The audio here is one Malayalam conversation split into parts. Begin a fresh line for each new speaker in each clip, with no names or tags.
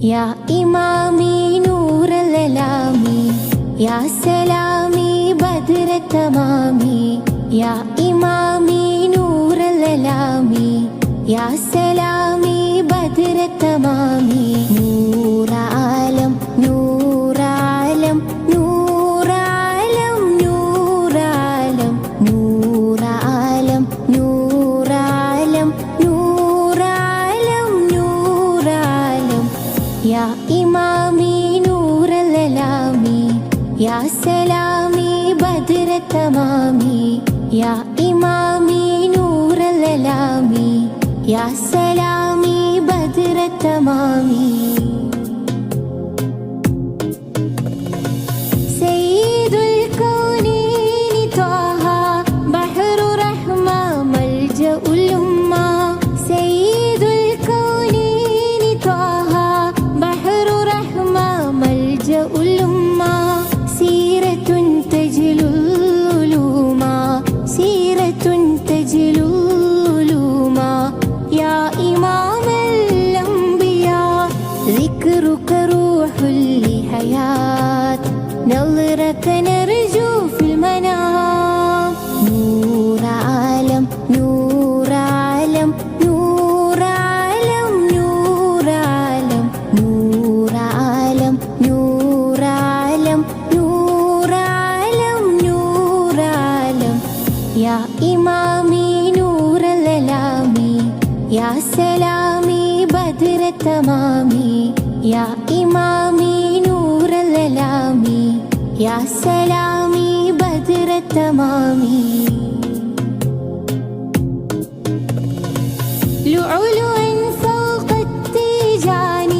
യാ ഇമാമി നൂറൽ-അലാമി യാ സലാമി ബദ്ര-തമാമി യാ ഇമാമി നൂറൽ-അലാമി യാ സലാമി ബദ്ര-തമാമി നൂറാലം നൂറാലം നൂറാലം നൂറാലം നൂറാലം നൂറാലം നൂറാലം നൂറാലം യാ ഇമാമി നൂറൽ-അലാമി യാ സലാമി ബദ്ര-തമാമി യാ ഇമാമി നൂറൽ-അലാമി യാ സലാമി ബദ്ര-തമാമി സയ്യിദുൽ കൗനൈനി ത്വാഹ ബഹ്റു റഹ്മ മൽജഉൽ ഉമ്മ സയ്യിദുൽ കൗനൈനി ത്വാഹ ബഹ്റു റഹ്മ മൽജഉൽ ഉമ്മ സീറത്തുൻ തജ്ലുൽ ഉലൂമ സീറത്തുൻ തജ്ലുൽ ഉലൂമ യാ ഇമാമൽ അംബിയാ ذكرك روح لحياة نظرك نرجو في المنام نور عالم نور عالم نور عالم نور عالم نور عالم نور عالم نور عالم نور عالم يا إمامي نور الألامي يا سلامي بدر-تمامي يا إمامي نور الألامي يا سلامي بدر-تمامي لؤلؤا فوق التيجان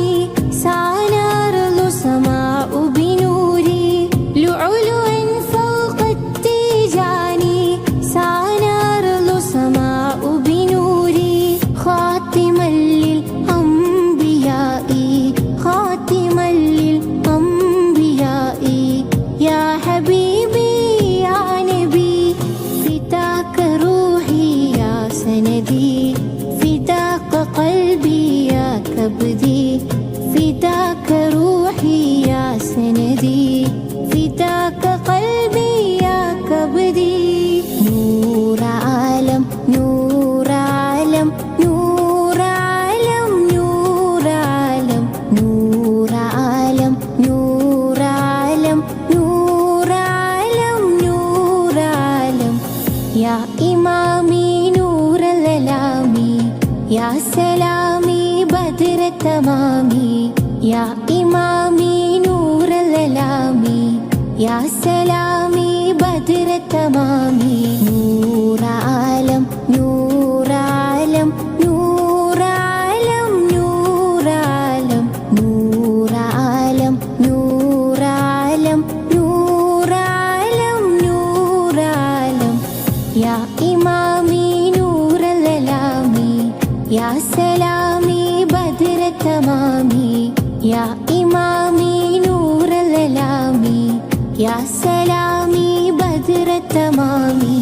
سنار سماء بنوري لؤلؤا فوق التيجان سنار سماء بنوري خاتما للأنبياء خاتما للأنبياء يا حبيبي يا نبي فداك روحي يا سندي فداك قلبي يا كبدي فداك روحي يا سندي فداك قلبي يا كبدي نور عالم نور عالم نور عالم نور عالم نور عالم نور عالم نور عالم نور عالم يا إمامي نور الألامي يا سلامي بدر-تمامي يا إمامي نور الألامي يا سلامي بدر-تمامي نور عالم نور عالم نور عالم نور عالم نور عالم نور عالم نور عالم نور عالم يا إمامي نور الألامي يا سلامي بدر-تمامي يا إمامي نور الألامي يا سلامي بدر-تمامي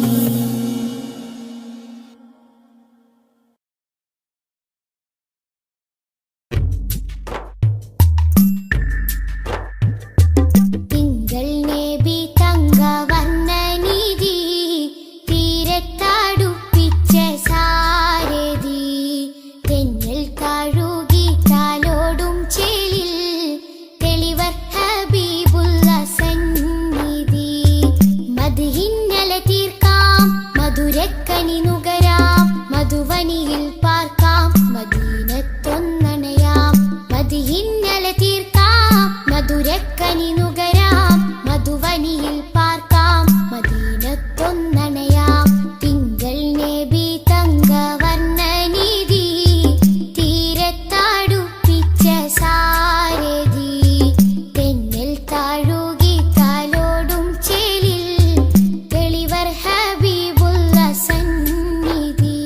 തിങ്കൾ നബി തങ്കവർണ്ണനിധി തീരത്തടുപ്പിച്ച സാരഥി തെന്നൽ കഴുകി താലോടും ചേലിൽ തെളിവർ ഹബീബുള്ള സന്നിധി മദ്ഹിന്നല തീർക്കാം മധുരക്കനി നുകരാം മധുവനിയിൽ പാർക്കാം മദീനത്തൊന്നണയാം മദ്ഹിന്നല തീർക്കാം മധുരക്കനി നുകരാം മധുവനിയിൽ പാർക്കാം മദീനത്തൊന്നണയാം തിങ്കൾ നബി തങ്കവർണ്ണനിധി തീരത്തടുപ്പിച്ച സാരഥി തെന്നൽ താഴുകി താലോടും ചേലിൽ തെളിവർ ഹബീബുള്ള സന്നിധി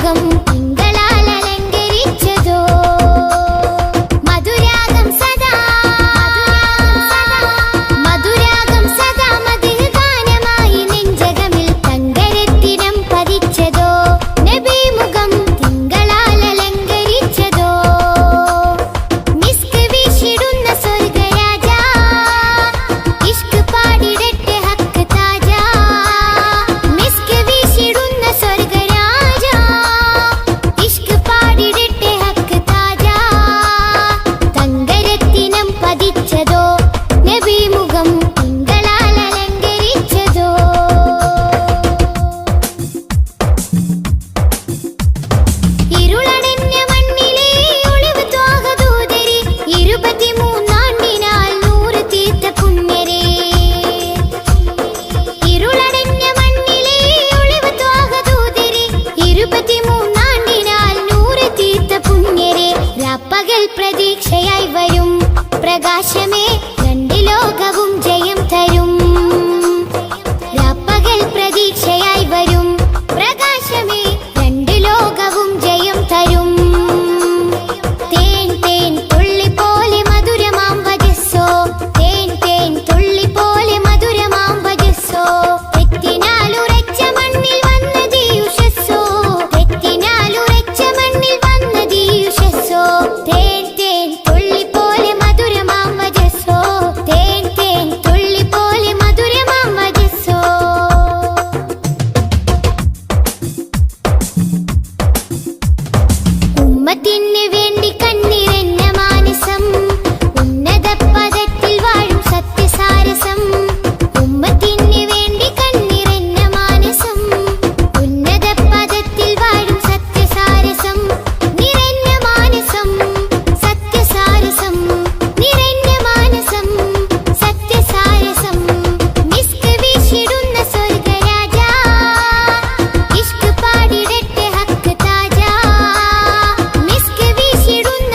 മുഖം തിങ്കളാൽ അലങ്കരിച്ചതോ മധുരാഗം സദാ മധുരാഗം സദാ മധുര ഗാനമായി നെഞ്ചകമിൽ തങ്കരത്തിനം പതിച്ചതോ നബി മുഖം തിങ്കളാൽ അലങ്കരിച്ചതോ മിസ്ക് വീശിടുന്ന സ്വർഗരാജ ഇഷ്ക് പാടിടട്ടെ ഹക്ക് താജ മിസ്ക് വീശിടുന്ന സ്വർഗരാജ ഇഷ്ക് പാടിടട്ടെ ഹക്ക് താജ തങ്കരത്തിനം പതിച്ചതോ നബി മുഖം തിങ്കളാൽ അലങ്കരിച്ചതോ ഇരുളടഞ്ഞ മണ്ണിലെ ഒളിവ് ത്വാഹദൂതരെ 23 നൂറ് തീർത്ത പുണ്യരെ ഇരുളടഞ്ഞ മണ്ണിലെ ഒളിവ് ത്വാഹദൂതരെ 23 നൂറ് തീർത്ത പുണ്യരെ രാപ്പകൽ പ്രതീക്ഷയായി വരും പ്രകാശമേ രണ്ട് ലോകവും ജയം തരും രാപ്പകൽ പ്രതീക്ഷയായി വരും പ്രകാശമേ രണ്ട് ലോകവും ജയം തരും തേൻ തേൻ തുള്ളി പോലെ മധുരമാം വജസ്സോ തേൻ തേൻ തുള്ളി പോലെ മധുരമാം വജസ്സോ തെറ്റിനാലുറച്ച മണ്ണിൽ വന്നത് യുഷസ്സോ തെറ്റിനാലുറച്ച മണ്ണിൽ വന്നത് യുഷസ്സോ തേൻ തേൻ തുള്ളി പോലെ മധുരമാം വജസ്സോ തേൻ തേൻ തുള്ളി പോലെ മധുരമാം വജസ്സോ ഉമ്മത്തിന് വേണ്ടി കണ്ണിറഞ്ഞ മാനസം ഉന്നത പദത്തിൽ വാഴും സത്യസാരസം ഉമ്മത്തിന് വേണ്ടി കണ്ണിറഞ്ഞ മാനസം ഉന്നത പദത്തിൽ വാഴും സത്യസാരസം നിറഞ്ഞ മാനസം സത്യസാരസം നിറഞ്ഞ മാനസം സത്യസാരസം മിസ്ക് വീശിടുന്ന സ്വർഗരാജ ഇഷ്ക് പാടിടട്ടെ ഹക്ക് താജ മിസ്ക് വീശിടുന്ന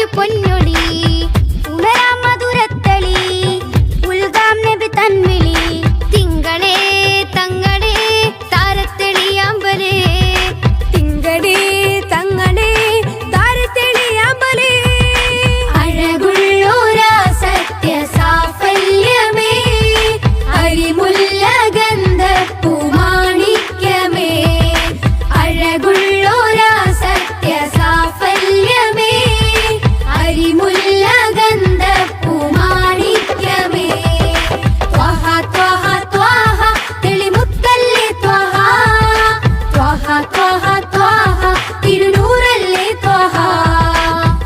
പൊന്നൊളി ഉണരാം മധുരത്തളി ഉൽഗാം നബി തൻവിളി തിങ്കളേ തങ്ങളെ താരത്തെളിയാമ്പലേ
തിങ്കളേ തങ്ങളെ താരത്തെളിയാമ്പലേ
അഴകുള്ളോരാ സത്യ സാഫല്യമേ അരിമുല്ല ഗന്ധപ്പൂ മാണിക്യമേ അഴകുള്ളോരാ സത്യ സാഫല്യമേ അരിമുല്ല ഗന്ധപ്പൂ മാണിക്യമേ ത്വഹ ത്വഹ ത്വഹ തെളിമുത്തല്ലേ ത്വഹ ത്വഹ ത്വഹ ത്വഹ തിരുനൂറല്ലേ ത്വഹ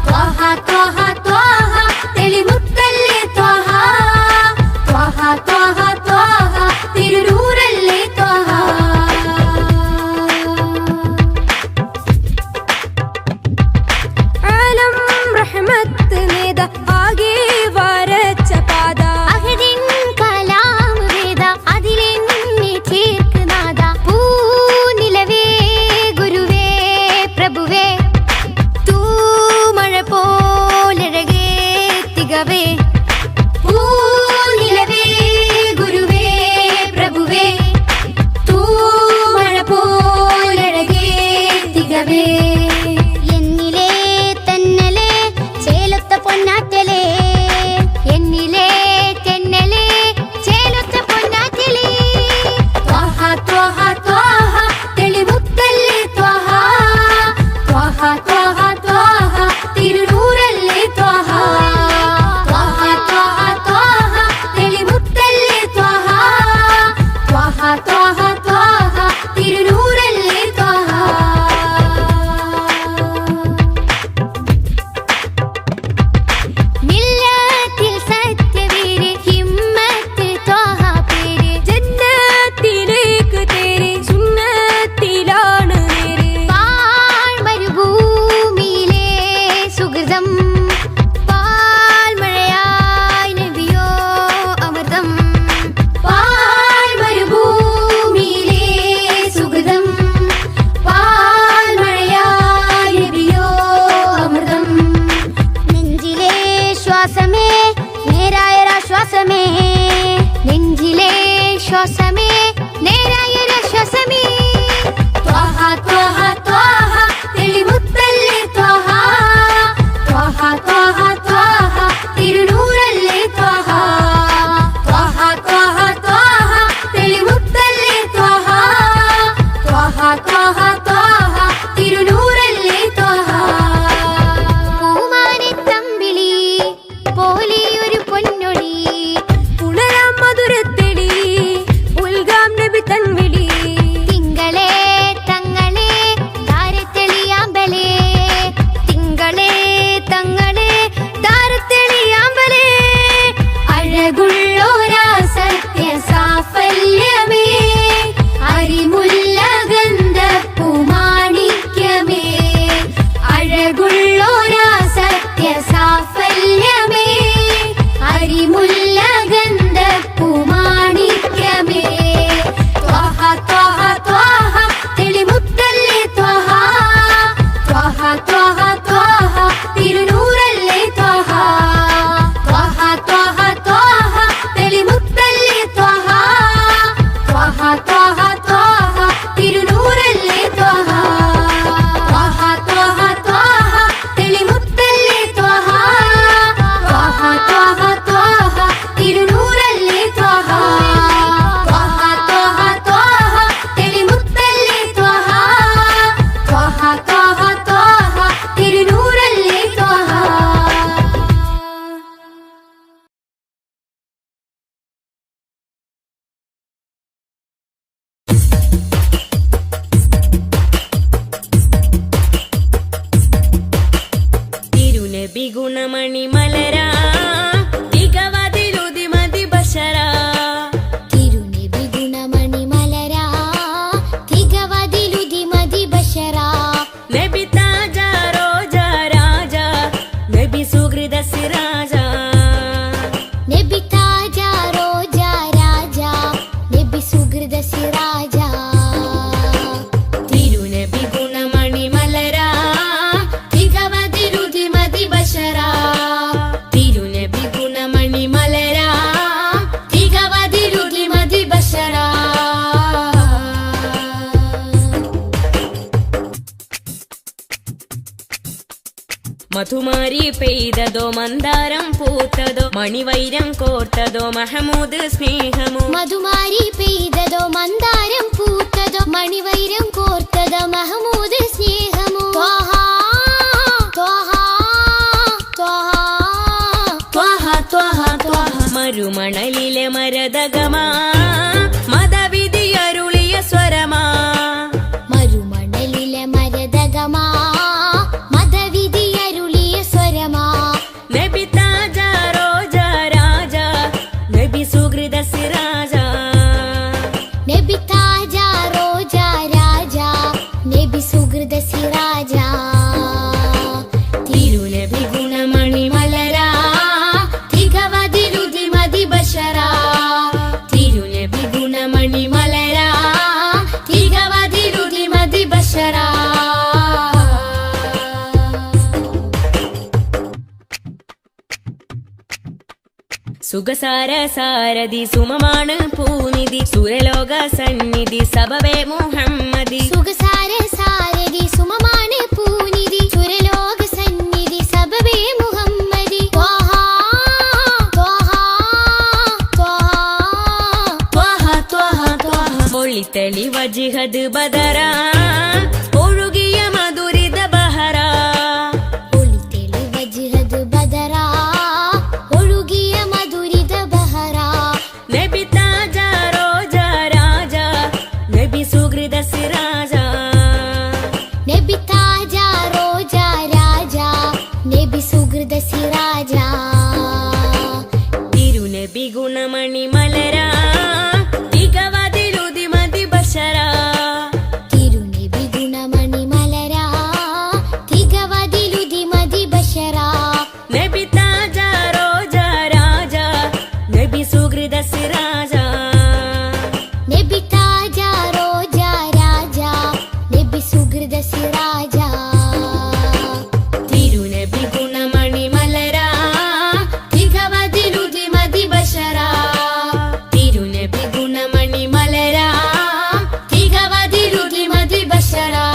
ത്വഹ ത്വഹ ത്വഹ തെളിമുത്തല്ലേ ത്വഹ ത്വഹ ത്വഹ ത്വഹ തിരുനൂറല്ലേ ത്വഹ
ആലം റഹ്മത്ത് നേത ആകെ വരച്ച പാത
അഹദിൻ കലാം വേദ അതിലെന്നെ ചേർക്കുനാഥ പൂനിലവേ ഗുരുവേ പ്രഭുവേ തൂമഴ പോലഴകേ തികവേ പൂനിലവേ ഗുരുവേ പ്രഭുവേ തൂമഴ പോലഴകേ തികവേ എന്നിലേ തെന്നലേ ചേലൊത്ത പൊന്നാറ്റലേ എന്നിലേ തെന്നലേ ചേലൊത്ത പൊന്നാറ്റലേ ത്വഹ ത്വഹ ത്വഹ തെളിമുത്തല്ലേ ത്വഹ ത്വഹ ത്വഹ ത്വഹ തിരുനൂറല്ലേ ത്വഹ ത്വഹ ത്വഹ ത്വഹ തെളിമുത്തല്ലേ ത്വഹ ത്വഹ ത്വഹ ത്വഹ തിരുനൂറല്ലേ ത്വഹ മില്ലത്തിൽ സത്യവീര് ഹിമ്മത്ത് ത്വഹ പേര്
ജന്നത്തിലേക്ക് തേരെ സുന്നത്തിലാണ് നേരെ
പാഴ്മരുഭൂമിയിലെ സുഹൃതം പാൽമഴയായി നബിയോ അമൃതം പാഴ്മരുഭൂമിയിലെ സുഹൃതം പാൽമഴയായി നബിയോ അമൃതം നെഞ്ചിലെ ശ്വാസമേ നേരായൊരാശ്വാസമേ നെഞ്ചിലെ ശ്വാസമേ നേരായൊരാശ്വാസമേ ത്വഹ ത്വഹ ത്വഹ തെളിമുത്തല്ലേ ത്വഹ ത്വഹ ത്വഹ ത്വഹ തിരുനൂറല്ലേ ത്വഹ ത്വഹ ത്വഹ ത്വഹ തെളിമുത്തല്ലേ ത്വഹ ത്വഹ ത്വഹ ത്വഹ തിരുനൂറല്ലേ ത്വഹ പൂമാനെത്തമ്പിളി പോലെയൊരു പൊന്നൊളി
ഉണരാം മധുരത്തെളി ഉൽഗാം നബി തൻവിളി
തിങ്കളേ തങ്ങളെ താരത്തെളിയാമ്പലേ തിങ്കളേ തങ്ങളെ താരത്തെളിയാമ്പലേ അഴകുള്ളോരാ സത്യ സാഫല്യമേ അരിമുല്ല ഗന്ധപ്പൂ മാണിക്യമേ അഴകുള്ളോരാ സത്യ സാഫല്യമേ അരിമുല്ല ഗന്ധപ്പൂ മാണിക്യമേ ത്വഹ ത്വഹ ത്വഹ തെളിമുത്തല്ലേ ത്വഹ ത്വഹ ത്വഹ ത്വഹ തിരുനൂറല്ലേ ത്വഹ ത്വഹ ത്വഹ ത്വഹ തെളിമുത്തല്ലേ ത്വഹ ത്വഹ ത്വഹ ത്വഹ തിരുനൂറല്ലേ ത്വഹ ത്വഹ ത്വഹ ത്വഹ തെളിമുത്തല്ലേ ത്വഹ ത്വഹ ത്വഹ ത്വഹ തിരുനൂറല്ലേ ത്വഹ ത്വഹ ത്വഹ ത്വഹ തെളിമുത്തല്ലേ ത്വഹ ത്വഹ ത്വഹ ത്വഹ തിരുനൂറല്ലേ ത്വഹ
തിരുനബി ഗുണമണി മലരാ തികവതിലുതി മതി ബശരാ
തിരുനബി ഗുണമണി മലരാ തികവതിലുതി മതി ബശരാ
നബി താജ റോജ രാജ നബി സുഹൃദ സിരാജ
നബി താജ റോജ രാജ നബി സുഹൃദ സിരാജ
തിരുനബി ഗുണമണി മലരാ തികവതിലുതി മതി ബശരാ ബശറാ തിരുനബി ഗുണമണി മലരാ തികവതിലുതി മതി ബശറാ മധുമാരി പെയ്തതോ മന്ദാരം പൂത്തതോ മണിവൈരം കോർത്തതോ മഹമൂദ് സ്നേഹമോ
മധുമാരി പെയ്തതോ മന്ദാരം പൂത്തതോ മണിവൈരം കോർത്തതോ മഹമൂദ് സ്നേഹമോ
മരുമണലിലെ മരതകമാ മതവിധി അരുളിയ സ്വരമാ
മരുമണലിലെ മരതകമാ മതവിധി അരുളിയ സ്വരമാ
നബി താജ റോജ രാജ നബി സുഹൃദ സിരാജ
നബി താജ റോജ രാജ നബി സുഹൃദ സിരാജ
തിരുനബി ഗുണമണി മലരാ തികവതിലുതി മതി ബശറാ തിരുനബി ഗുണമണി മലരാ തികവതിലുതി മതി ബശറാ സുഖസാര സാരഥി സുമമാണ് പൂനിധി സുരലോക സന്നിധി സബവേ മുഹമ്മദി
സുഖസാര സാരഥി സുമമാണ് പൂനിധി സുരലോക സന്നിധി സബബേ മുഹമ്മദി
ഒളിത്തളി വജിഹദ് ബദറാ ഒഴുകിയ മധുരിത ബഹറാ
ഒളിത്തളി വജിഹദ് ബദറാ ഒഴുകിയ മധുരിത ബഹറാ
നബി താജ റോജ രാജ നബി സുഹൃദ സിരാജ
നബി താജ റോജ രാജ നബി സുഹൃദ സിരാജ
തിരുനബി ഗുണമണി മലരാ തികവതിലുതി മതി ബശറാ
തിരുനബി ഗുണമണി മലരാ തികവതിലുതി മതി ബശറാ
നബി താജ റോജ രാജ നബി സുഹൃദ സിരാജ
നബി താജ റോജ രാജ നബി സുഹൃദ സിരാജ
തിരുനബി ഗുണമണി മലരാ തികവതിലുതി മതി ബശറാ തിരുനബി ഗുണമണി മലരാ തികവതിലുതി മതി ബശറാ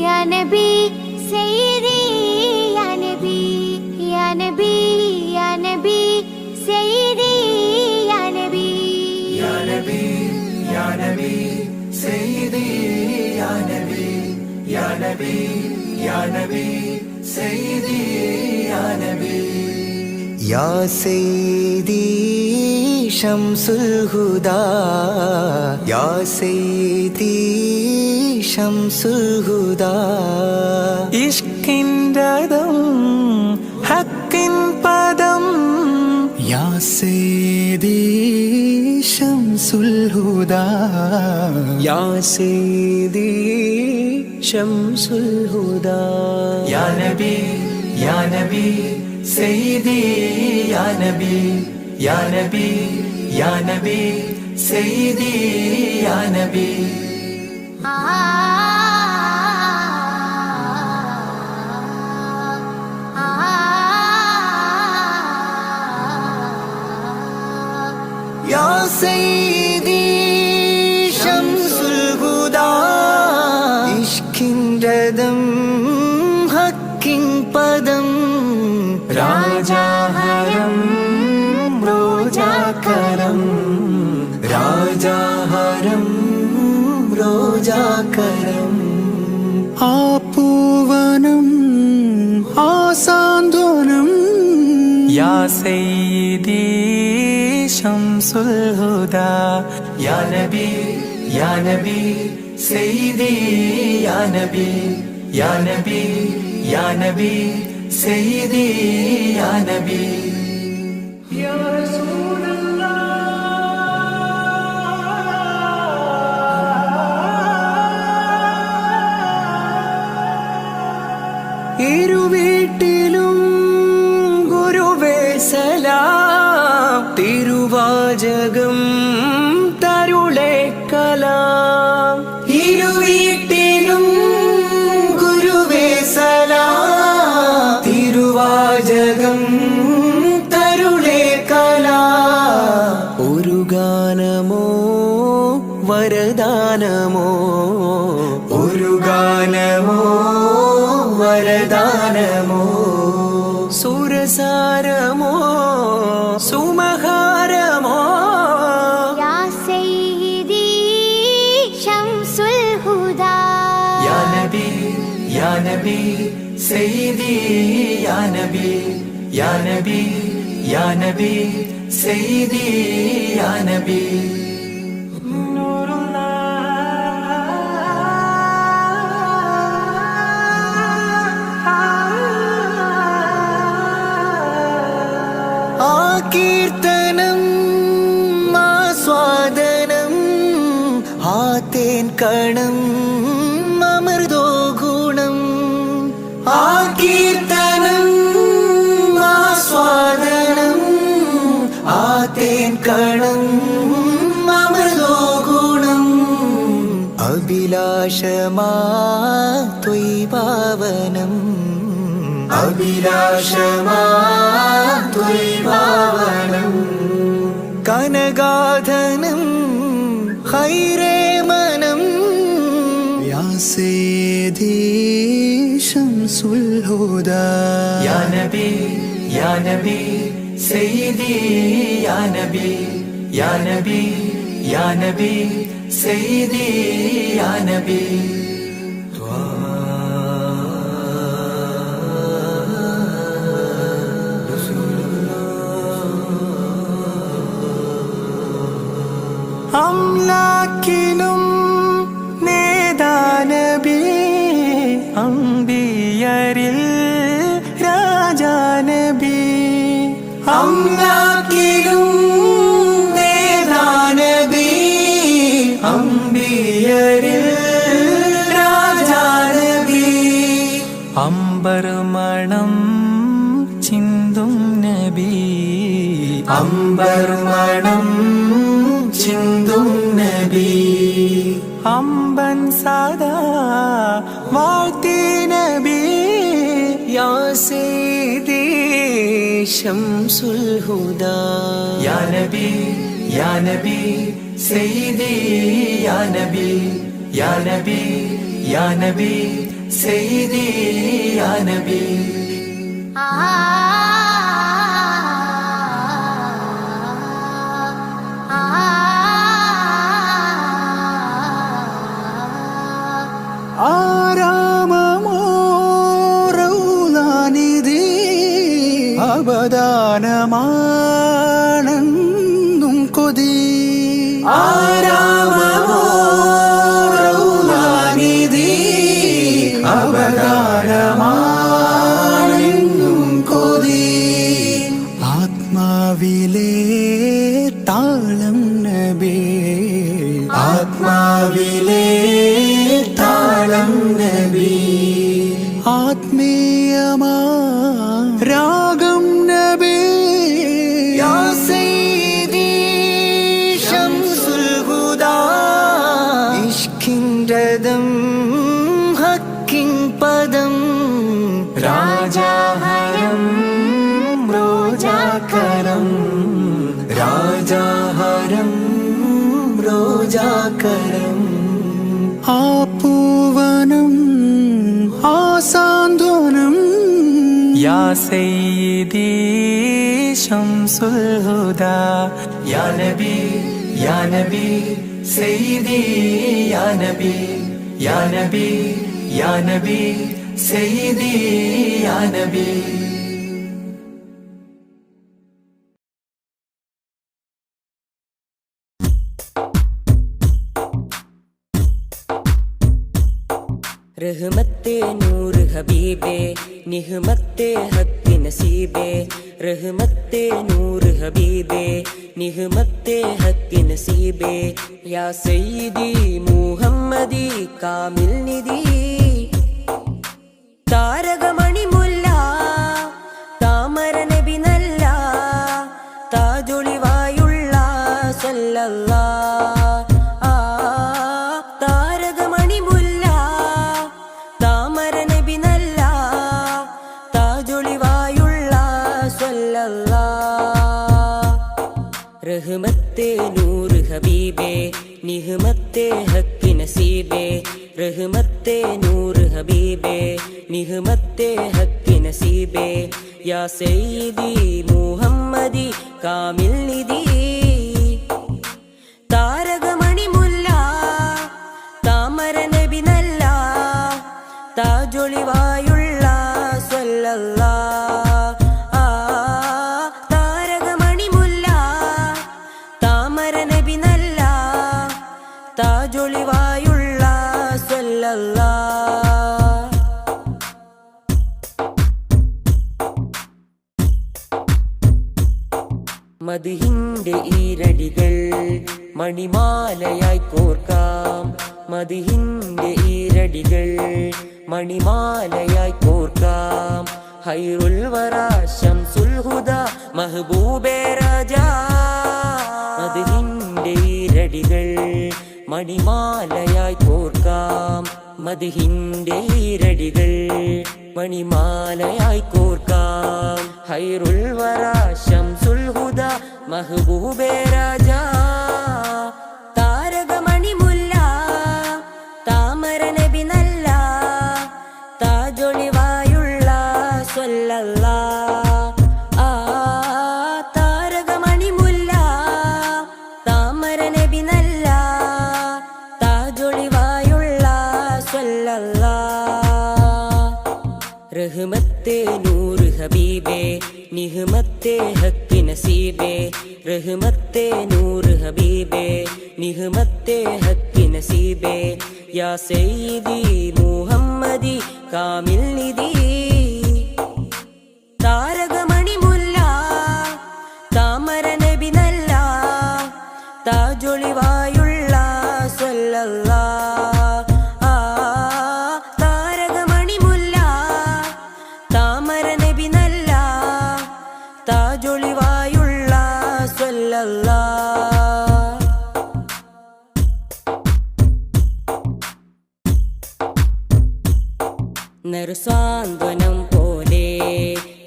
या नबी सैयदी या नबी या नबी या नबी सैयदी या नबी
या नबी या नबी सैयदी या नबी या नबी या नबी सैयदी या नबी या सैयदी शम्सुल हुदा या सैयदी शम्सुल हुदा इश्किन रदम हक्किन पदम या सैयदी शम्सुल हुदा या सैयदी शम्सुल हुदा या नबी सैयदी या नबी या नबी या नबी सैयदी या नबी या सैयदी शम्सुल हुदा इश्किन रदम हक्किन पदम राजा हरम रोजा करम राजा हरम रोजा करम आपूवनम या सय्यिदी शम्सुल हुदा या नबी सय्यिदी या नबी सय्यिदी या नबी या ഇരുവീട്ടിലും ഗുരുവേ സലാം തിരുവാചകം തരുളേ കലാം ഇരുവീട്ടിലും ഗുരുവേ സലാം തിരുവാചകം തരുളേ കലാം ഒരു ഗാനമോ വരദാനമോ ഒരു ഗാനമോ വരദാനമോ സുരസാരമോ സുമഹാരമോ
യാ സയ്യിദി ശംസുൽ ഹുദാ
യാ നബി സയ്യിദി യാ നബി സയ്യിദി യാ നബി കീർത്തനം ആസ്വാദനം ആതേൻ കണം അമൃതോ ഗുണം ആ കീർത്തനം ആസ്വാദനം ആതേൻ കണം അമൃതോ ഗുണം അഭിലാഷമാ ത്വൈഭാവനം അഭിലാഷമാനം കനഗാധനം ഖൈരേ മനം യാ സയ്യിദി ശംസുൽ ഹുദാ യാ നബി സയ്യിദി യാ നബി സയ്യിദി യാ നബി അംലാക്കിനും നേദാനബി അംബിയരിൽ രാജാനബി അംലാക്കിനും നേദാനബി അംബിയരിൽ രാജാനബി അംബർ മണം ചിന്തും നബി അംബർ മണം ചിന്തും നബി അമ്പൻ സദാ വാഴ്ത്തി നബി യാ സയ്യിദി ശംസുൽ ഹുദാ യാ നബി സയ്യിദി യാ നബി സയ്യിദി യാ നബി ആരാമമോ റൗലാനിധി അബദാനമാണെന്നും കൊതി ആരാമമോ റൗലാനിധി അബദാനമാണെന്നും കൊതി ആത്മാവിലെ താളം നബി ആത്മാവിലെ താളം നബി ആത്മീയമാ രാഗം നബി യാ സയ്യിദി ശംസുൽ ഹുദാ ഇഷ്കിൻ രഥം ഹക്കിൻ പദം രാജാഹരം റോജാകരം രാജാഹരം റോജാകരം ആ പൂവനം ആ സാന്ത്വനം യാ സയ്യിദി ശംസുൽ ഹുദാ യാ നബി സയ്യിദി യാ നബി സയ്യിദി യാ നബി
रहमते नूर हबीबे निहमते हक नसीबे रहमते नूर हबीबे निहमते हक नसीबे या सय्यदी मुहम्मदी कामिल निधि താരകമണി മുല്ല താമര നബി നല്ല താജൊളിവായുള്ള സല്ലല്ലാഹ് താരകമണി മുല്ല താമര നബി നല്ല താജൊളിവായുള്ള സല്ലല്ലാഹ് റഹ്മത്തെ നൂർ ഹബീബേ നിഹ്മത്തെ ഹക്ക് നസീബേ रहमते नूर हबीबे निहमते हक नसीबे या सय्यदी मुहम्मदी कामिल निधि താരകമണി മുല്ല താമര നബി നല്ല താജൊളിവായുള്ള സല്ലല്ലാഹ് താരകമണി മുല്ല താമര നബി നല്ല താജൊളിവായുള്ള മദിഹിന്റെ ഈരടികൾ മണിമാലയായി കോർക്കാം മദിഹിന്റെ ഈരടികൾ മണിമാലയായി കോർക്കാം ഹൈറുൽ വറാ ശംസുൽ ഹുദാ മഹബൂബേ രാജാ മദിഹിന്റെ ഈരടികൾ മണിമാലയായി കോർക്കാം മദിഹിന്റെ ഈരടികൾ മണിമാലയായി കോർക്കാം ഹൈറുൽ വറാ ശംസുൽ ഹുദാ മഹബൂബേ രാജാ താരകമണി മുല്ല താമര നബി നല്ല താജൊളിവായുള്ള സ്വല്ലല്ലാഹ് താരകമണി മുല്ല താമര നബി നല്ല താജൊളിവായുള്ള സ്വല്ലല്ലാഹ് റഹ്മത്തെ നൂർ ഹബീബേ നിഹ്മത്തെ ഹക്ക് നസീബേ रहमते नूर हबीबे निहमते हक नसीबे या सय्यदी मुहम्मदी कामिल निधि താരകമണി മുല്ല താമര നബി നല്ല താജൊളിവായുള്ള സല്ലല്ലാഹ് താരകമണി മുല്ല താമര നബി നല്ല താജൊളിവായുള്ള സല്ലല്ലാഹ് നറുസാന്ത്വനം പോലെ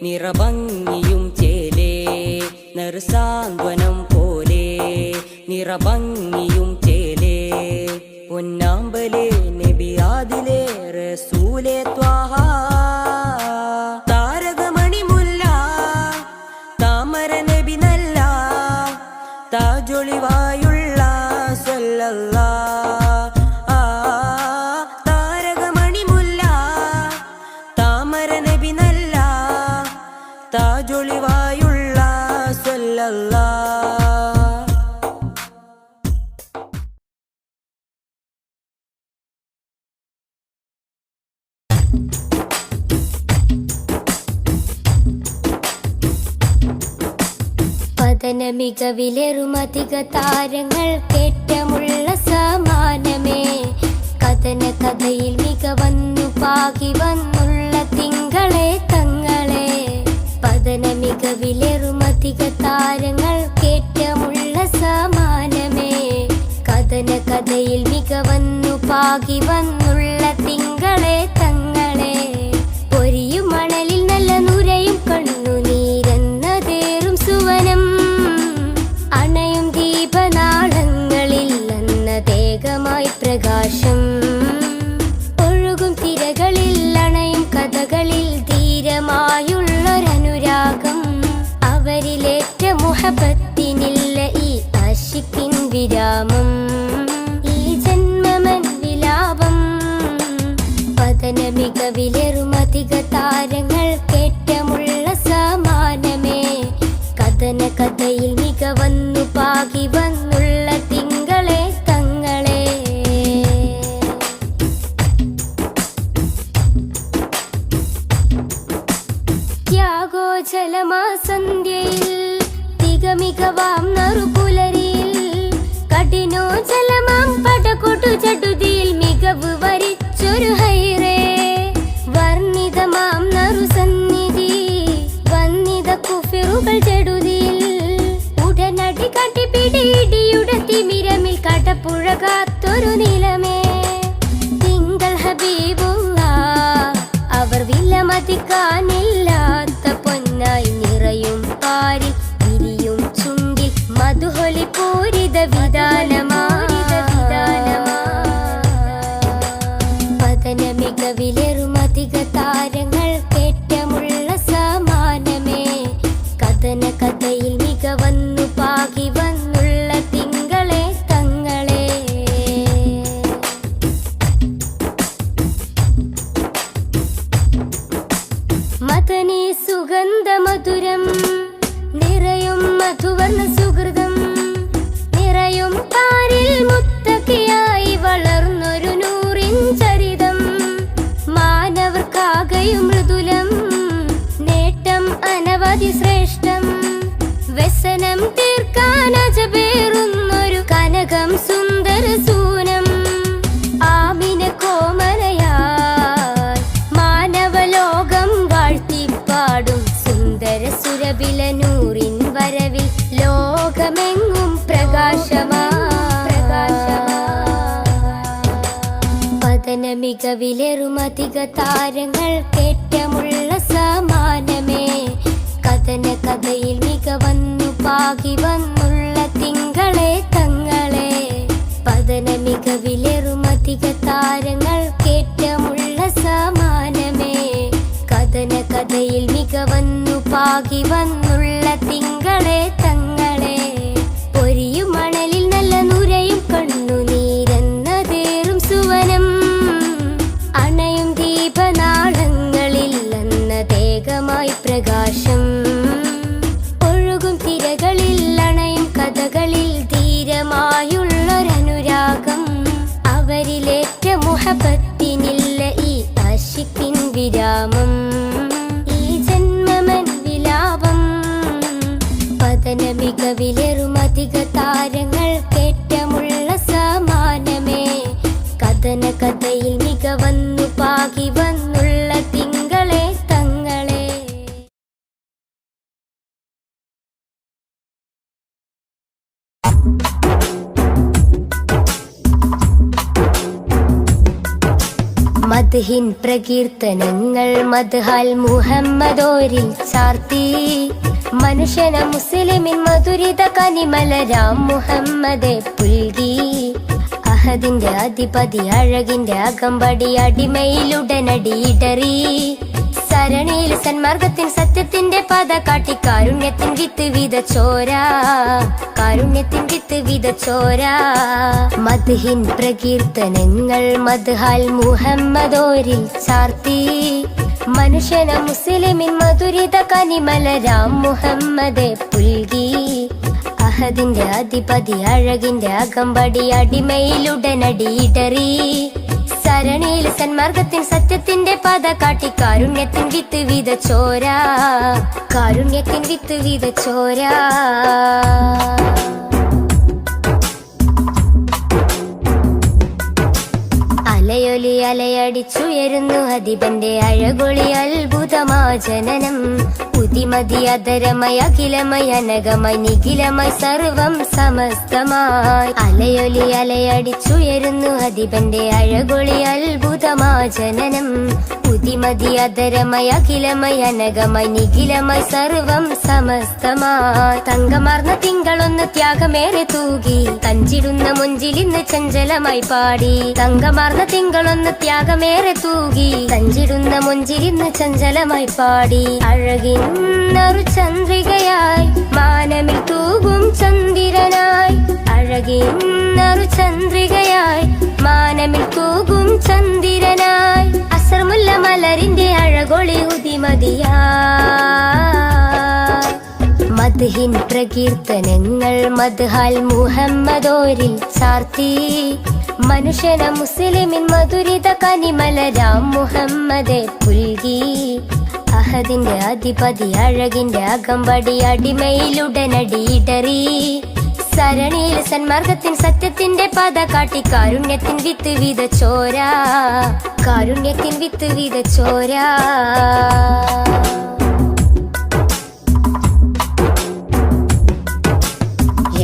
നിറഭംഗിയും ചേലേ നറുസാന്ത്വനം പോലെ നിറഭംഗിയും ചേലേ പൊന്നാമ്പലേ നബിയാദിലേ റസൂലേ ത്വാഹ താരകമണി മുല്ല താമര നബി നല്ല താജൊളിവായുള്ള സല്ലല്ലാഹ് താരകമണി മുല്ല താമര നബി നല്ല താജൊളിവായുള്ള സല്ലല്ലാഹ്
പതന മികവിലേറുമധിക താരങ്ങൾ കേറ്റമുള്ള സമാനമേ കഥന കഥയിൽ മികവന്നു പാകി വന്നുള്ള തിങ്കളെ തങ്ങളെ പതന മികവിലേറുമധിക താരങ്ങൾ കേറ്റമുള്ള സമാനമേ കഥന കഥയിൽ മികവന്നു പാകി വന്നുള്ള തിങ്കളെ തങ്ങളെ പൊരിയും മണലിൽ നല്ല നുരയും കണ്ണുനീരെന്നതേറും സുവനം അണയും ദീപനാളങ്ങളിൽ അന്നതേകമായി പ്രകാശം ഒഴുകും തിരകളിൽ അണയും കഥകളിൽ ധീരമായുള്ളൊരനുരാഗം അവരിലേറ്റ മുഹബത്തിനില്ല ഈ ആശിക്കിൻ വിരാമം ഈ ജന്മമൻ വിലാപം പതന ത്യാഗോജലമാ സന്ധ്യയിൽ തികമികവാം നറുപുലരിയിൽ കഠിനോജലമാം പടകൊട്ടു ചടുതിയിൽ മികവ് വരിച്ചൊരു ഹൈറേ വർണ്ണിതമാം നറുസന്നിധി വന്നിത കുഫിറുകൾ ചെടുതിയിൽ ഉടനടി കട്ടിപ്പിടിയുടെ തിമിരമിൽ കടപ്പുഴ കാത്തൊരു നിലമേ തിങ്കൾ ഹബീബുള്ള അവർ വിലമതിക്കാനില്ലാത്ത പൊന്നായി നിറയും പാരിൽ വിരിയും ചുണ്ടിൽ മധുഹൊലി പൂരിത വിധാനമാ പതന മികവിലെറുമധിക താരങ്ങൾ കേറ്റമുള്ള സമാനമേ കഥന കഥയിൽ മികവന്നു പാകി വന്നുള്ള തിങ്കളെ തങ്ങളെ മദനീ സുഗന്ധ മധുരം നിറയും മധുവർണ്ണ സുഹൃതം നിറയും പാരിൽ മുത്തക്കിയായി വളർന്നൊരു നൂറിൻ ചരിതം മാനവർക്കാകയും മൃദുലം നേട്ടം അനവധി ശ്രേഷ്ഠം വ്യസനം തീർക്കാൻ അജബേറുന്നൊരു കനകം സുന്ദര സൂനം ആമിന കോമലയായി മാനവലോകം വാഴ്ത്തിപ്പാടും സുന്ദര സുരബില നൂറിൻ വരവിൽ ലോകമെങ്ങും പ്രകാശമാ പതന മികവിലെറുമധിക താരങ്ങൾ കേറ്റമുള്ള സമാനമേ കഥന കഥയിൽ മികവന്നു പാകി വന്നുള്ള തിങ്കളെ തങ്ങളെ പതന മികവിലെറുമധിക താരങ്ങൾ കേറ്റമുള്ള സമാനമേ കഥന കഥയിൽ മികവന്നു പാകി വന്നുള്ള തിങ്കളെ തങ്ങളെ പൊരിയും മണലിൽ നല്ല നുരയും കണ്ണുനീരെന്നതേറും സുവനം അണയും ദീപനാളങ്ങളിൽ എന്നതേകമായി പ്രകാശം ഒഴുകും തിരകളിൽ അണയും കഥകളിൽ ധീരമായുള്ളൊരനുരാഗം അവരിലേറ്റ മുഹബത്തിനില്ല ഈ ആശിക്കിൻ വിരാമം ഈ ജന്മമൻ വിലാപം പതന മികവിലെറുമധിക താരങ്ങൾ കേറ്റമുള്ള സമാനമേ കഥന കഥയിൽ മികവന്നു പാകി വന്നുള്ള തിങ്കളെ തങ്ങളെ മദ്ഹിൻ പ്രകീർത്തനങ്ങൾ മദ്ഹാൽ മുഹമ്മദോരിൽ ചാർത്തി മനുഷ്യന മുസ്ലിമിൻ മധുരിത കനിമലരാം മുഹമ്മദെ പുൽകി അഹദിന്റെ അധിപതി അഴകിന്റെ അകമ്പടി അടിമയിലുടനടിയിടറി സരണിയിൽ സന്മാർഗത്തിൻ സത്യത്തിന്റെ പാത കാട്ടി കാരുണ്യത്തിൻ വിത്ത് വിതച്ചോരാ കാരുണ്യത്തിൻ വിത്ത് വിതച്ചോരാ മദ്ഹിൻ പ്രകീർത്തനങ്ങൾ മദ്ഹാൽ മുഹമ്മദോരിൽ ചാർത്തി മനുഷ്യന മുസ്ലിമിൻ മധുരിത കനിമലരാം മുഹമ്മദെ പുൽകി അഹദിന്റെ അധിപതി അഴകിന്റെ അകമ്പടി അടിമയിലുടനടിയിടറി സരണിയിൽ സന്മാർഗത്തിൻ സത്യത്തിന്റെ പാത കാട്ടി കാരുണ്യത്തിൻ വിത്ത് വിതച്ചോരാ കാരുണ്യത്തിൻ വിത്ത് വിതച്ചോരാ അലയൊലി അലയടിച്ചുയരുന്നു അധിപന്റെ അഴകൊളി അത്ഭുതമാ ജനനം ഉതിമതി അതരമയ അഖിലമയ അനകമായി നിഖിലമായി സർവം സമസ്തമായി അലയൊലി അലയടിച്ചുയരുന്നു അധിപന്റെ അഴകൊളി അത്ഭുതമാ ജനനം ഉതിമതി അതരമയ അഖിലമയ അനകമായി നിഖിലമായി സർവം സമസ്തമായി തങ്കമാർന്ന തിങ്കളൊന്ന് ത്യാഗമേറെ തൂകി കഞ്ചിടുന്ന മുഞ്ചിലിന്ന് ചഞ്ചലമായി പാടി തങ്കമാർന്ന തിങ്കളൊന്ന് ത്യാഗമേറെ തൂകി കഞ്ചിടുന്ന മുഞ്ചിലിന്ന് ചഞ്ചലമായി പാടി അഴകിന്നൊരു ചന്ദ്രികയായി മാനമിൽ തൂകും ചന്ദ്രനായി അഴകിന്നൊരു ചന്ദ്രികയായി മാനമിൽ തൂകും ചന്ദ്രനായി അസർമുല്ല മലരിന്റെ അഴകൊളി ഉദിമതിയായി മദ്ഹിൻ പ്രകീർത്തനങ്ങൾ മദ്ഹാൽ മുഹമ്മദോരിൽ ചാർത്തി മനുഷ്യന മുസ്ലിമിൻ മധുരിത കനിമലരാം മുഹമ്മദെ പുൽകി അഹദിന്റെ അധിപതി അഴകിന്റെ അകമ്പടി അടിമയിലുടനടി ഇടറി സരണിയിൽ സന്മാർഗത്തിൻ സത്യത്തിന്റെ പാത കാട്ടി കാരുണ്യത്തിൻ വിത്ത് വിതച്ചോരാ കാരുണ്യത്തിൻ വിത്ത് വിതച്ചോരാ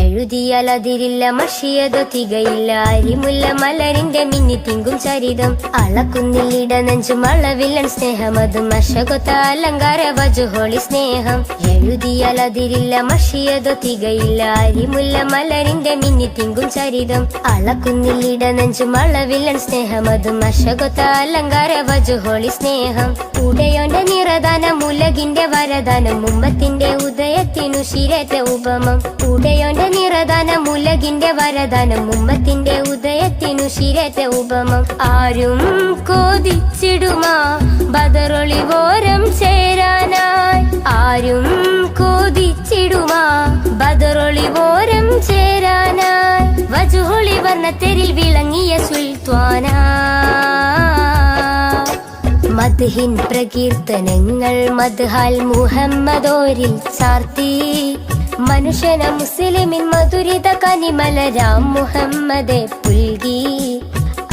എഴുതിയാൽ അതിരില്ല മഷിയതോ തികയില്ല അരിമുല്ല മലരിന്റെ മിന്നിത്തിങ്കും ചരിതം അളക്കുന്നില്ലിട നെഞ്ചും അളവില്ലൻ സ്നേഹം അതും അശകൊത്ത അലങ്കാര വജുഹോളി സ്നേഹം എഴുതിയാൽ അതിരില്ല മഷിയതോ തികയില്ല അരിമുല്ല മലരിന്റെ മിന്നിത്തിങ്കും ചരിതം അളക്കുന്നില്ലിട നെഞ്ചും അളവില്ലൻ സ്നേഹം അതും അശകൊത്ത അലങ്കാര വജുഹോളി സ്നേഹം ഉടയോന്റെ നിറദാനം ഉലകിന്റെ വരദാനം ഉമ്മത്തിന്റെ ഉദയത്തിനു ശിരത്തെ ഉപമം ഉടയോന്റെ നിറദാനം ഉലകിന്റെ വരദാനം ഉമ്മത്തിന്റെ ഉദയത്തിനു ശിരത്തെ ഉപമം ആരും കോതിച്ചിടുമാ ബദറൊളിവോരം ചേരാനായി ആരും കോതിച്ചിടുമാ ബദറൊളിവോരം ചേരാനായി വജുഹൊളി വർണ്ണത്തെരിൽ വിളങ്ങിയ സുൽത്വാനാ മദ്ഹിൻ പ്രകീർത്തനങ്ങൾ മദ്ഹാൽ മുഹമ്മദോരിൽ ചാർത്തി മനുഷ്യന മുസ്ലിമിൻ മധുരിത കനിമലരാം മുഹമ്മദെ പുൽകി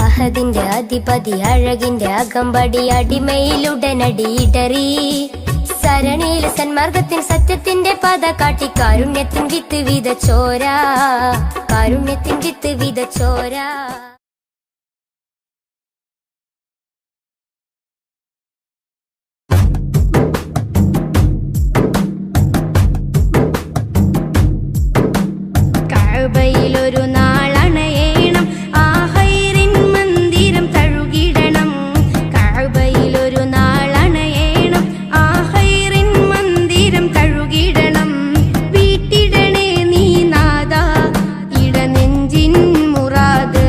അഹദിന്റെ അധിപതി അഴകിന്റെ അകമ്പടി അടിമയിലുടനടി ഇടറി സരണിയിൽ സന്മാർഗത്തിൻ സത്യത്തിന്റെ പാത കാട്ടി കാരുണ്യത്തിൻ വിത്ത് വിതച്ചോരാ കാരുണ്യത്തിൻ വിത്ത് വിതച്ചോരാ
കഅബയിലൊരു നാളണയേണം ആ ഹൈറിൻ മന്ദിരം തഴുകിടണം കഅബയിലൊരു നാളണയേണം ആ ഹൈറിൻ മന്ദിരം തഴുകിടണം വീട്ടിടണേ നീ നാദാ ഇടനെഞ്ചിൻ മുറാദ്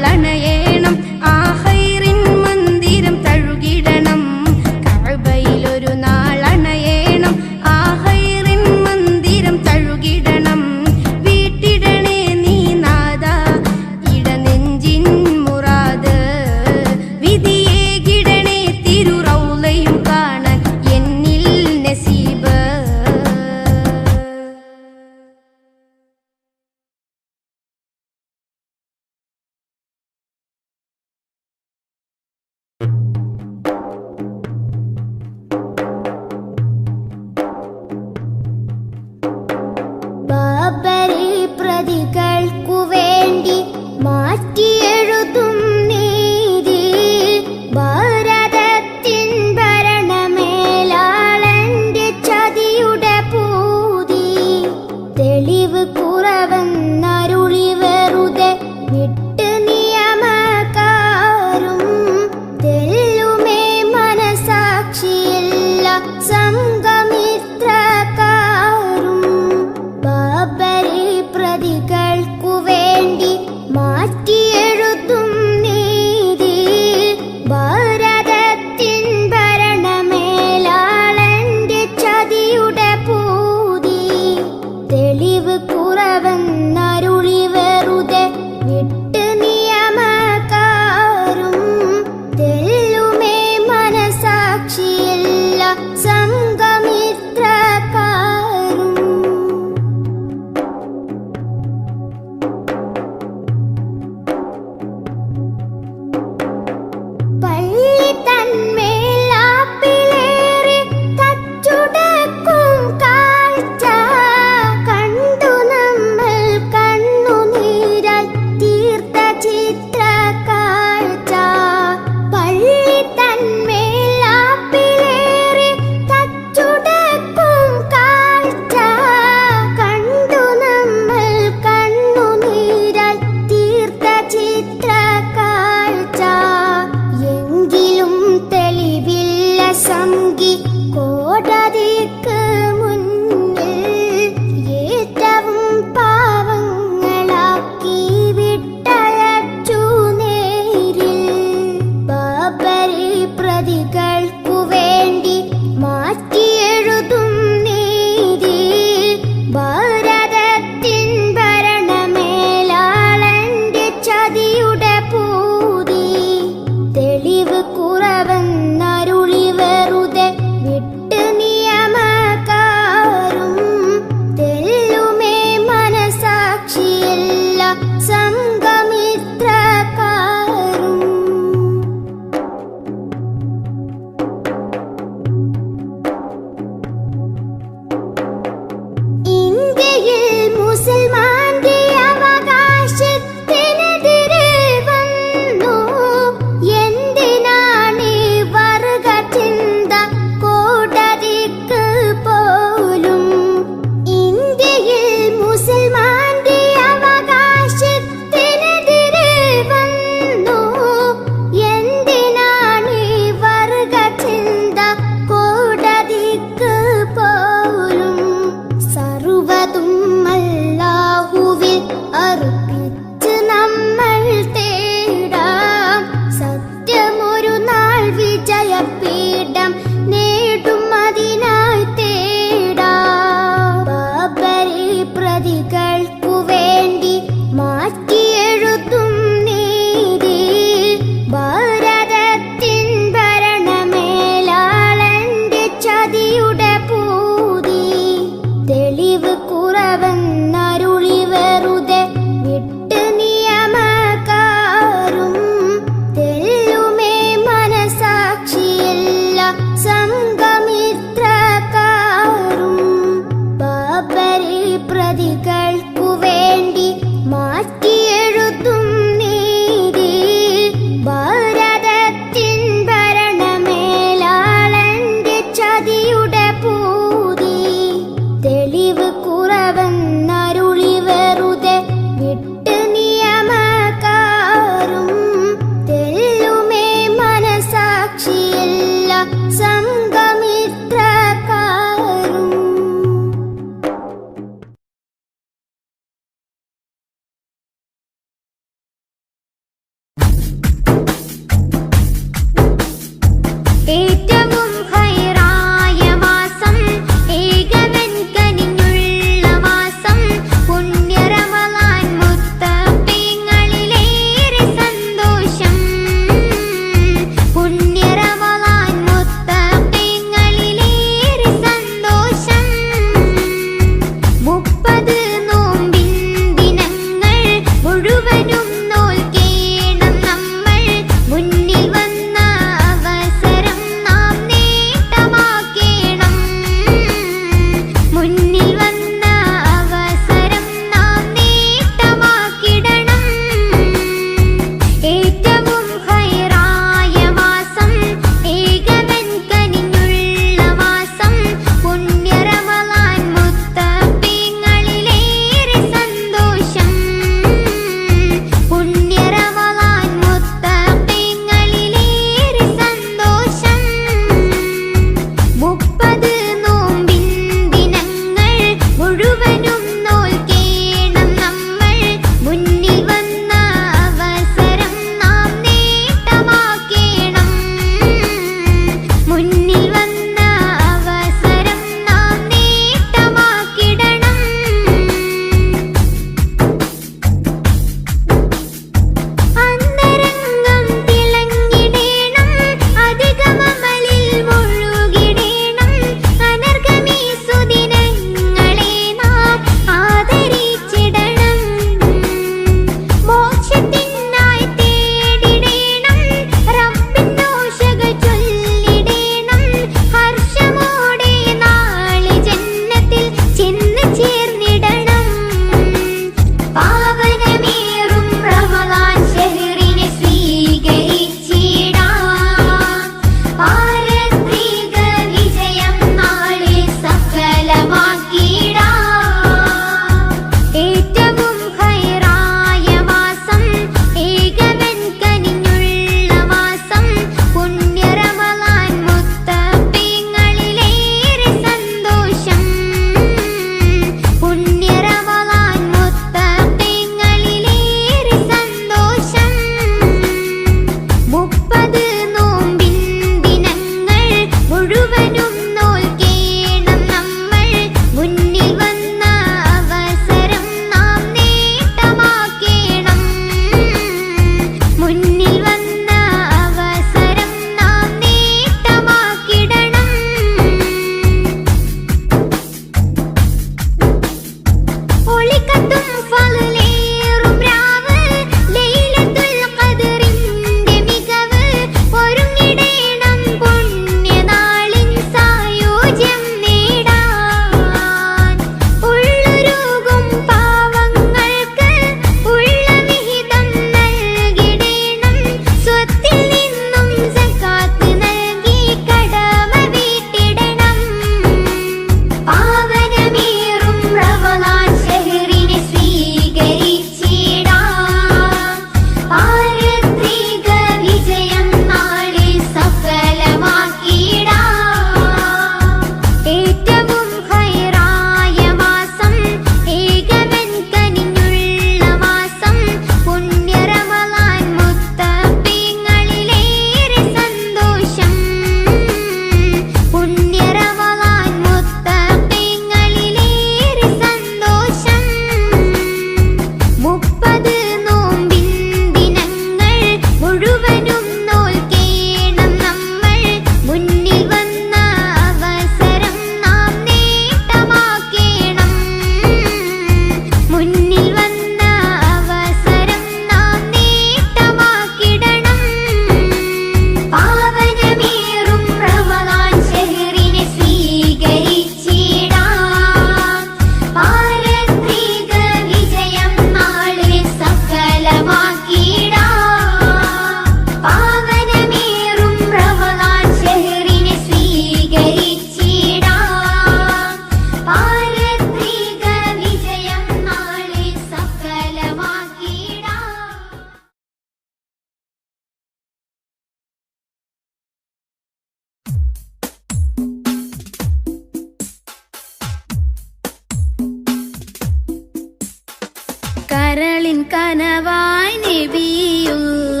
കരളിൻ കനവായി നബിയുള്ള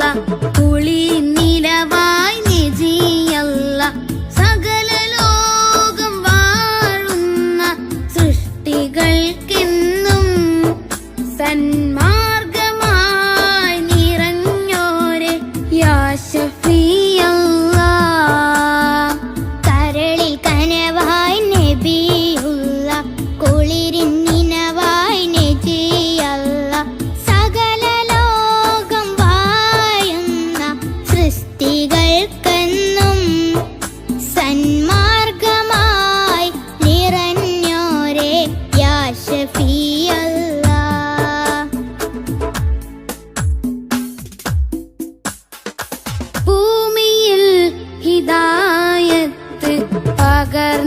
കുളിർനിലവായി നജിയല്ല സകല ലോകം വാഴുന്ന സൃഷ്ടികൾക്കെന്നും സന്മാർഗമായി നിറഞ്ഞോരെ യാ ശഫീഅല്ലാഹ്.
കരളിൽ കനവായി നബിയുള്ള കുളിരിൻ നിനവായി നജിയല്ല സകല ലോകം വാഴുന്ന സൃഷ്ടികൾക്കെന്നും സന്മാർഗമായി നിറഞ്ഞോരെ യാ ശഫീഅല്ലാഹ്. ഭൂമിയിൽ ഹിദായത്ത് പകർന്നിടുവാൻ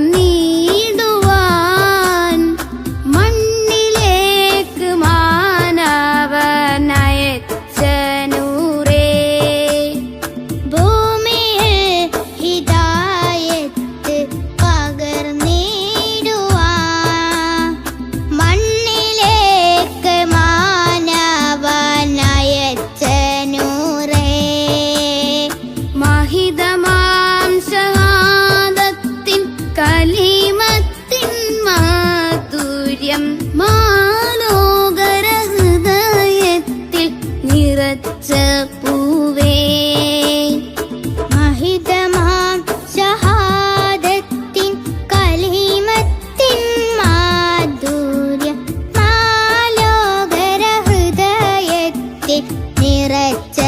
മണ്ണിലേക്ക് മാനവനയച്ച നൂറേ. ഭൂമിയിൽ ഹിദായത്ത് പകർന്നിടുവാൻ മണ്ണിലേക്ക് മാനവനയച്ച നൂറേ. മഹിതമാം ഷഹാദത്തിൻ കലിമത്തിൻ മാധുര്യം മാലോകര ഹൃദയത്തിൽ നിറച്ച പൂവേ. മഹിതമാം ഷഹാദത്തിൻ കലിമത്തിൻ മാധുര്യം മാലോകര ഹൃദയത്തിൽ നിറച്ച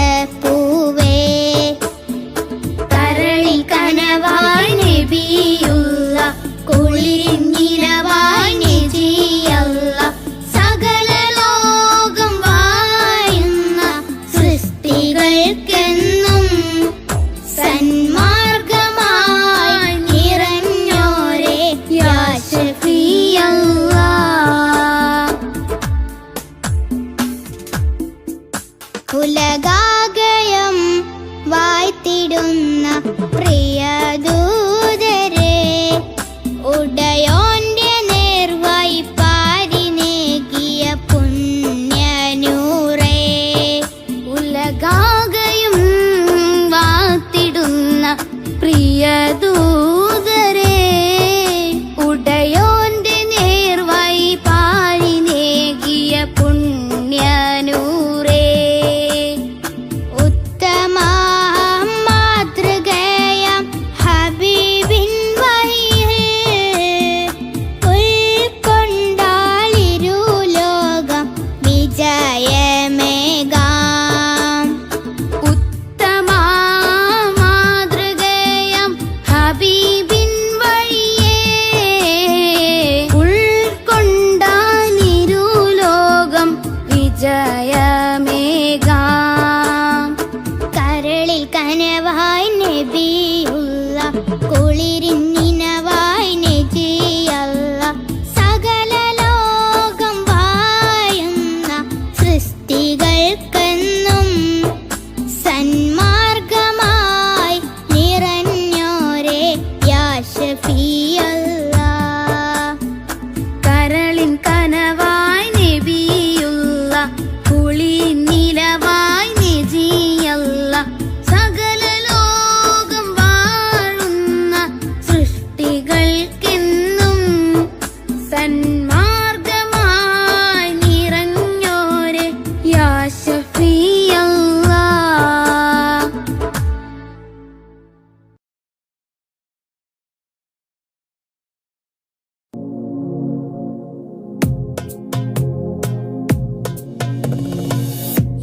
പൂവേ. കരളിൽ കനവായി നബിയുള്ള കുളിരിൻ നിലവായി നജിയല്ല സകല ലോകം വാഴുന്ന സൃഷ്ടികൾക്കെന്നും സന്മാർഗമായി നിറഞ്ഞോരെ യാ ശഫീഅല്ലാഹ്. ഉലകാകയം വാഴ്ത്തിടുന്ന പ്രിയദൂതരെ ഉടയോന്റെ നേർവായി പാരിനേകിയ പുണ്യനൂറേ. ഉലകാകയും വാഴ്ത്തിടുന്ന പ്രിയദൂതരെ ഉടയോന്റെ നേർവായി പാരിനേകിയ പുണ്യനൂറേ. ഉത്തമ മാതൃകയാം ഹബീബിൻ വഴിയിൽ ഉൾക്കൊണ്ടാളിരുലോകം വിജയമേകാം. ഉത്തമ മാതൃകയാം ഹബീബിൻ വഴിയെ ഉൾക്കൊണ്ടാളിരുലോകം വിജയമേകാം. കരളിൽ കനവായി നബിയുള്ള കുളിരിൻ നിനവായി നജിയല്ല സകല ലോകം വാഴുന്ന സൃഷ്ടികൾക്കെന്നും സന്മാർഗമായി നിറഞ്ഞോരെ യാ ശഫീഅല്ലാഹ്. കരളിൻ കനവായി നബിയുള്ള കുളിർ നിലവായി നജിയല്ല സകല ലോകം വാഴുന്ന സൃഷ്ടികൾക്കെന്നും സന്മാർഗമായി നിറഞ്ഞോരെ യാ ശഫീഅല്ലാഹ്.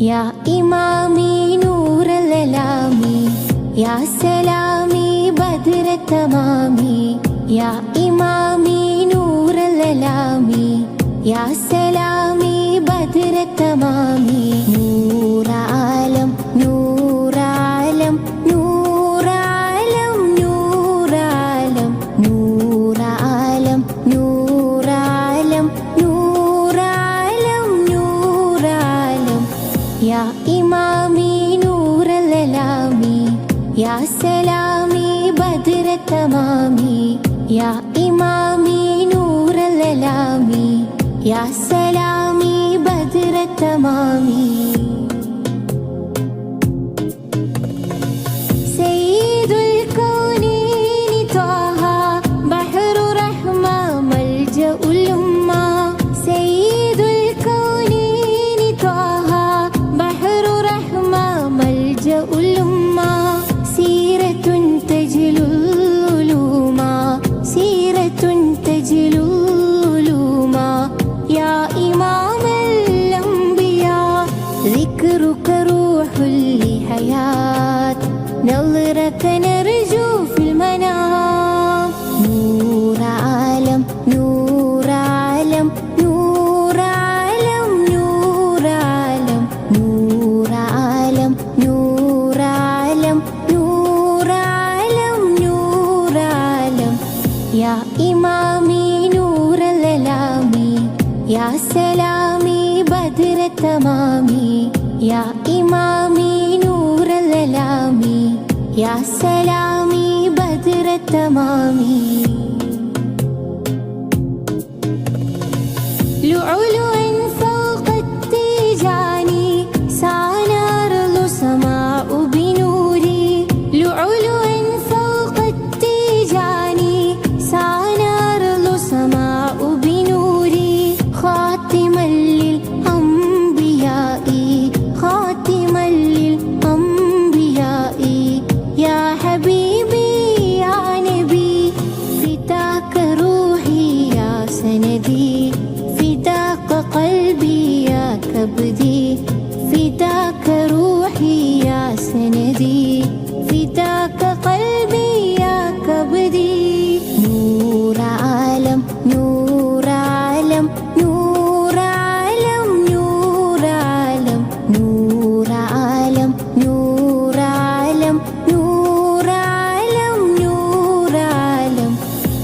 യാ ഇമാമി നൂറലലാമി യാ സലാമി ബദ്രതമാമി യാ ഇമാമി നൂറലലാമി യാ സലാമി ബദ്രതമാമി. നൂറാലം നൂറാലം നൂറാലം നൂറാലം നൂറാലം നൂറാലം നൂറാലം നൂറാലം യാ ഇമാമി നൂറലലാമി യാ സലാമി ബദ്രതമാമി യാ ഇമാമി നൂറലലാമി യാ സലാമി ബദ്രത التمامي سيد الكونين طه بحر رحمة ملجأ الأمة سيد الكونين طه بحر رحمة ملجأ الأمة سيرة تجلو العلوم سيرة تجلو العلوم يا إمام الأنبياء ذكرك روح لحياة نظرك نرجو في المنام نور عالم نور عالم نور عالم نور عالم نور عالم نور عالم نور عالم نور عالم يا إمامي نور الألامي يا سلامي بدر التمامي يا إمامي نور الألامي يا سلامي بدر التمامي لؤلؤا فوق التيجان سانار سماء بنوري لؤلؤا فوق التيجان سانار سماء بنوري خاتما للأنبياء خاتما للأنبياء يا حبيبي يا نبي فداك روحي يا سندي فداك قلبي يا كبدي فداك روحي يا سندي فداك قلبي يا كبدي نور عالم نور عالم نور عالم نور عالم نور عالم نور عالم نور عالم نور عالم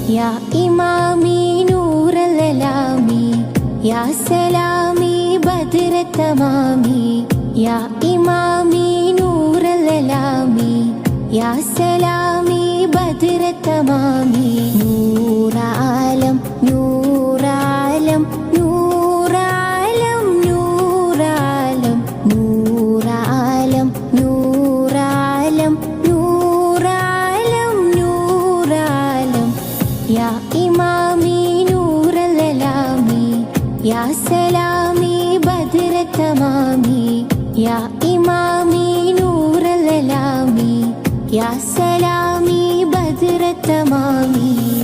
يا إمامي نور الألامي يا سلامي بدر التمامي يا إمامي نور الألامي يا سلامي بدر التمامي نور عالم نور عالم نور عالم نور عالم نور عالم نور عالم نور عالم نور عالم يا إمامي نور الألامي يا سلامي بدر التمامي يا إمامي نور الألامي يا سلامي بدر التمامي